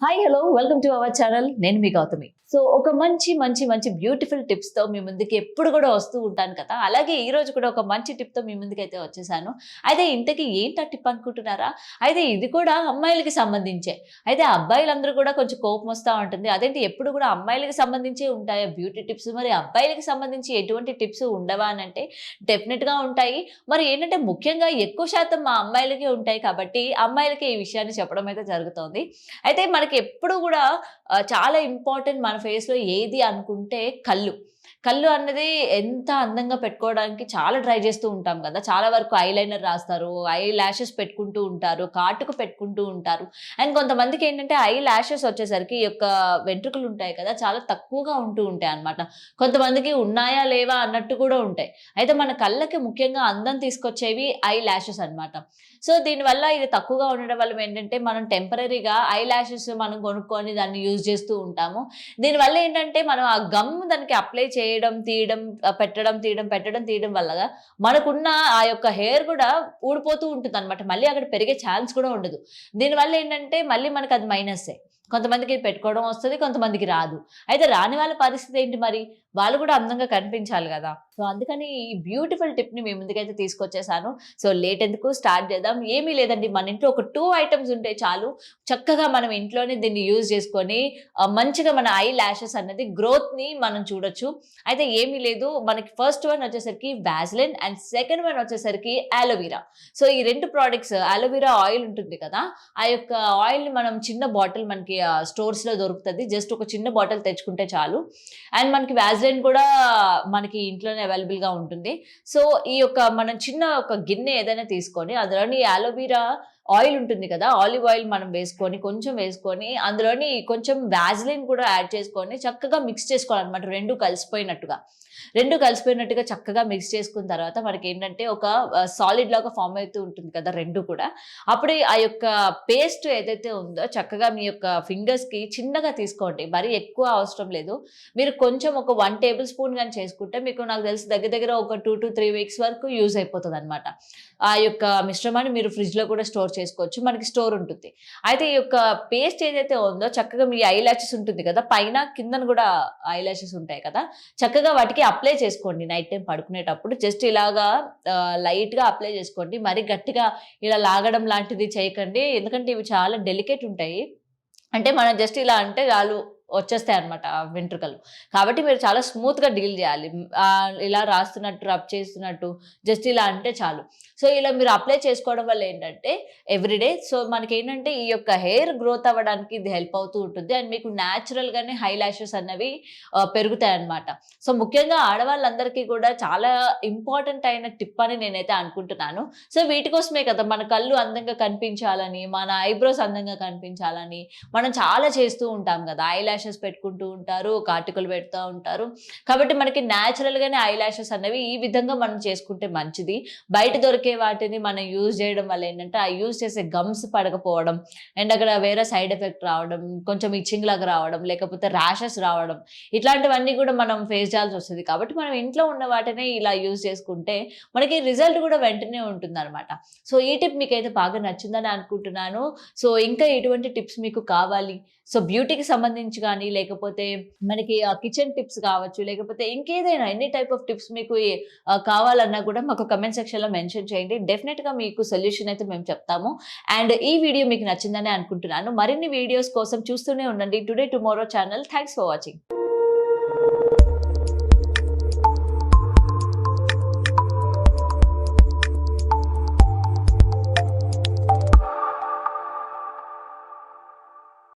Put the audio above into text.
Hi hello welcome to our channel. నేను మీ Gautami. So ఒక మంచి మంచి మంచి బ్యూటిఫుల్ టిప్స్ తో మీ ముందుకి ఎప్పుడు కూడా వస్తూ ఉంటాను కదా. అలాగే ఈ రోజు కూడా ఒక మంచి టిప్ తో మీ ముందుకైతే వచ్చేసాను. అయితే ఇంతకీ ఏంటా టిప్ అనుకుంటున్నారా? అయితే ఇది కూడా అమ్మాయిలకి సంబంధించే. అయితే అబ్బాయిలందరూ కూడా కొంచెం కోపం వస్తూ ఉంటుంది. అదేంటి ఎప్పుడు కూడా అమ్మాయిలకి సంబంధించే ఉంటాయా బ్యూటీ టిప్స్? మరి అబ్బాయిలకి సంబంధించి ఎటువంటి టిప్స్ ఉండవా అని అంటే డెఫినెట్ గా ఉంటాయి. మరి ఏంటంటే ముఖ్యంగా ఎక్కువ శాతం మా అమ్మాయిలకే ఉంటాయి కాబట్టి అమ్మాయిలకి ఈ విషయాన్ని చెప్పడం అయితే జరుగుతోంది. అయితే మనకి ఎప్పుడు కూడా చాలా ఇంపార్టెంట్ మన ఫేస్‌లో ఏది అనుకుంటే కళ్ళు. కళ్ళు అన్నది ఎంత అందంగా పెట్టుకోవడానికి చాలా ట్రై చేస్తూ ఉంటాం కదా. చాలా వరకు ఐలైనర్ రాస్తారు, ఐ లాషెస్ పెట్టుకుంటూ ఉంటారు, కాటుక పెట్టుకుంటూ ఉంటారు. అండ్ కొంతమందికేంటంటే ఐ లాషెస్ వచ్చేసరికి ఈ యొక్క వెంట్రుకలు ఉంటాయి కదా, చాలా తక్కువగా ఉంటూ ఉంటాయన్నమాట. కొంతమందికి ఉన్నాయా లేవా అన్నట్టు కూడా ఉంటాయి. అయితే మన కళ్ళకి ముఖ్యంగా అందం తీసుకొచ్చేవి ఐ లాషెస్ అన్నమాట. సో దీనివల్ల ఇది తక్కువగా ఉండడం వల్ల ఏంటంటే మనం టెంపరరీగా ఐ లాషెస్ మనం కొనుక్కొని దాన్ని యూజ్ చేస్తూ ఉంటాము. దీనివల్ల ఏంటంటే మనం ఆ గమ్ దానికి అప్లై చేయడం, తీయడం, పెట్టడం, తీయడం, పెట్టడం, తీయడం వల్ల మనకున్న ఆ యొక్క హెయిర్ కూడా ఊడిపోతూ ఉంటుందన్నమాట. మళ్ళీ అక్కడ పెరిగే ఛాన్స్ కూడా ఉండదు. దీనివల్ల ఏంటంటే మళ్ళీ మనకు అది మైనస్సే. కొంతమందికి పెట్టుకోవడం వస్తది, కొంతమందికి రాదు. అయితే రాని వాళ్ళ పరిస్థితి ఏంటి మరి? వాళ్ళు కూడా అందంగా కనిపించాలి గదా. సో అందుకని ఈ బ్యూటిఫుల్ టిప్‌ని మీ ముందుకైతే తీసుకొచ్చేసాను. సో లేట్ ఎందుకు, స్టార్ట్ చేద్దాం. ఏమీ లేదండి, మన ఇంట్లో ఒక 2 ఐటెమ్స్ ఉంటే చాలు. చక్కగా మనం ఇంట్లోనే దీన్ని యూజ్ చేసుకొని మంచిగా మన ఐ లాషెస్ అన్నది గ్రోత్‌ని మనం చూడొచ్చు. అయితే ఏమీ లేదు, మనకి ఫస్ట్ వన్ వచ్చేసరికి వాజ్‌లిన్ అండ్ సెకండ్ వన్ వచ్చేసరికి అలోవెరా. సో ఈ 2 ప్రొడక్ట్స్, అలోవెరా ఆయిల్ ఉంటుంది కదా, ఆ యొక్క ఆయిల్‌ని మనం చిన్న బాటిల్ మనకి స్టోర్స్‌లో దొరుకుతది. జస్ట్ ఒక చిన్న బాటిల్ తెచ్చుకుంటే చాలు. అండ్ మనకి వాజ్‌లిన్ కూడా మనకి ఇంట్లోనే అవైలబుల్‌గా ఉంటుంది. సో ఈ యొక్క మనం చిన్న ఒక గిన్నె ఏదైనా తీసుకొని అందులోని అలోవెరా ఆయిల్ ఉంటుంది కదా, ఆలివ్ ఆయిల్ మనం వేసుకొని, కొంచెం వేసుకొని అందులోని కొంచెం వాజ్‌లిన్ కూడా యాడ్ చేసుకొని చక్కగా మిక్స్ చేసుకోవాలన్నమాట. 2 కలిసిపోయినట్టుగా చక్కగా మిక్స్ చేసుకున్న తర్వాత మనకేంటంటే ఒక సాలిడ్ లాగా ఫార్మ్ అవుతూ ఉంటుంది కదా 2 కూడా. అప్పుడే ఆ యొక్క పేస్ట్ ఏదైతే ఉందో చక్కగా మీ యొక్క ఫింగర్స్‌కి చిన్నగా తీసుకోండి. మరీ ఎక్కువ అవసరం లేదు. మీరు కొంచెం ఒక 1 టేబుల్ స్పూన్ గాని చేసుకుంటే మీకు నాకు తెలిసి దగ్గర దగ్గర ఒక 2-3 వీక్స్ వరకు యూజ్ అయిపోతదనమాట. ఆ యొక్క మిశ్రమాన్ని మీరు ఫ్రిడ్జ్‌లో కూడా స్టోర్ చేసుకోవచ్చు. మనకి స్టోర్ ఉంటుంది. అయితే ఈ యొక్క పేస్ట్ ఏదైతే ఉందో చక్కగా మీ ఐ లాషెస్ ఉంటుంది కదా, పైన కిందన కూడా ఐ లాషెస్ ఉంటాయి కదా, చక్కగా వాటికి అప్లై చేసుకోండి. నైట్ టైం పడుకునేటప్పుడు జస్ట్ ఇలాగా లైట్‌గా అప్లై చేసుకోండి. మరి గట్టిగా ఇలా లాగడం లాంటిది చేయకండి. ఎందుకంటే ఇవి చాలా డెలికేట్ ఉంటాయి. అంటే మనం జస్ట్ ఇలా అంటే చాలు వచ్చేస్తాయన్నమాట ఆ వెంట్రుకలు. కాబట్టి మీరు చాలా స్మూత్‌గా డీల్ చేయాలి. ఇలా రాస్తున్నట్టు, రబ్ చేస్తున్నట్టు జస్ట్ ఇలా అంటే చాలు. సో ఇలా మీరు అప్లై చేసుకోవడం వల్ల ఏంటంటే ఎవ్రీడే సో మనకేంటంటే ఈ యొక్క హెయిర్ గ్రోత్ అవ్వడానికి ఇది హెల్ప్ అవుతూ ఉంటుంది. అండ్ మీకు న్యాచురల్‌గానే హై లాషెస్ అన్నవి పెరుగుతాయన్నమాట. సో ముఖ్యంగా ఆడవాళ్ళందరికీ కూడా చాలా ఇంపార్టెంట్ అయిన టిప్ అని నేనైతే అనుకుంటున్నాను. సో వీటి కోసమే కదా మన కళ్ళు అందంగా కనిపించాలని, మన ఐబ్రోస్ అందంగా కనిపించాలని మనం చాలా చేస్తూ ఉంటాం కదా. ఐ లాషెస్ పెట్టుకుంటూ ఉంటారు, కాటుకలు పెడతా ఉంటారు. కాబట్టి మనకి న్యాచురల్‌గానే ఐ లాషెస్ అనేవి ఈ విధంగా మనం చేసుకుంటే మంచిది. బయట దొరికే వాటిని మనం యూజ్ చేయడం వల్ల ఏంటంటే ఆ యూజ్ చేసే గమ్స్ పడకపోవడం, అండ్ అక్కడ వేరే సైడ్ ఎఫెక్ట్ రావడం, కొంచెం ఇచ్చింగ్ లాగా రావడం, లేకపోతే ర్యాషెస్ రావడం, ఇట్లాంటివన్నీ కూడా మనం ఫేస్ చేయాల్సి వస్తది. కాబట్టి మనం ఇంట్లో ఉన్న వాటినే ఇలా యూజ్ చేసుకుంటే మనకి రిజల్ట్ కూడా వెంటనే ఉంటుందన్నమాట. సో ఈ టిప్ మీకైతే బాగా నచ్చిందని అనుకుంటున్నాను. సో ఇంకా ఎటువంటి టిప్స్ మీకు కావాలి? సో బ్యూటీకి సంబంధించి గానీ, లేకపోతే మనకి కిచెన్ టిప్స్ కావచ్చు, లేకపోతే ఇంకేదైనా ఎనీ టైప్ ఆఫ్ టిప్స్ మీకు కావాలన్నా కూడా మాకు కామెంట్ సెక్షన్‌లో మెన్షన్ చేయండి. డెఫినిట్‌గా మీకు సొల్యూషన్ అయితే మేము చెప్తాము. అండ్ ఈ వీడియో మీకు నచ్చిందనే అనుకుంటున్నాను. మరిన్ని వీడియోస్ కోసం చూస్తూనే ఉండండి today tomorrow channel. Thanks for watching.